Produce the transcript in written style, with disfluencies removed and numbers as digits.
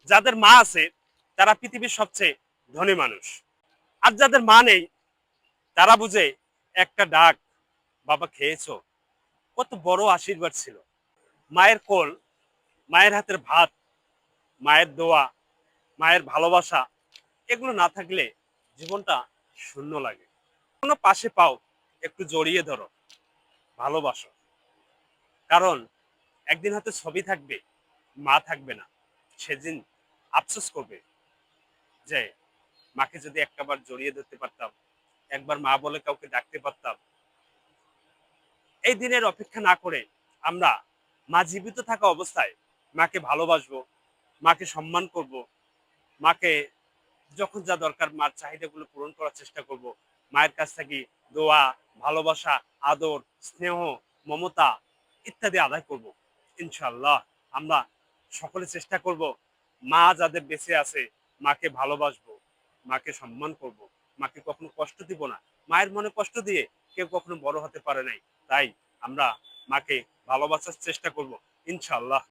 যাদের মা আছে তারা পৃথিবীর সবচেয়ে ধনী মানুষ। আর যাদের মা নেই তারা বুঝে একটা ডাক, বাবা খেয়েছো, কত বড় আশীর্বাদ ছিল। মায়ের কোল, মায়ের হাতের ভাত, মায়ের দোয়া, মায়ের ভালোবাসা, এগুলো না থাকলে জীবনটা শূন্য লাগে। কোনো পাশে পাও, একটু জড়িয়ে ধরো, ভালোবাসো। কারণ একদিন হয়তো ছবি থাকবে, মা থাকবে না। সেদিন আফসোস করবে যে মাকে যদি একটাবার জড়িয়ে ধরতে পারতাম, একবার মা বলে কাউকে ডাকতে পারতাম। এই দিনের অপেক্ষা না করে আমরা মা জীবিত থাকা অবস্থায় মাকে ভালোবাসবো, মাকে সম্মান করব, মাকে যখন যা দরকার মার চাহিদাগুলো পূরণ করার চেষ্টা করব। মায়ের কাছ থেকে দোয়া, ভালোবাসা, আদর, স্নেহ, মমতা ইত্যাদি আদায় করব। ইনশাআল্লাহ আমরা সকলে চেষ্টা করব মা যাদের বেঁচে আছে মাকে ভালোবাসবো, মাকে সম্মান করব, মাকে কখনো কষ্ট দিব না। মায়ের মনে কষ্ট দিয়ে কেউ কখনো বড় হতে পারে নাই। তাই আমরা মাকে ভালোবাসার চেষ্টা করব ইনশাআল্লাহ।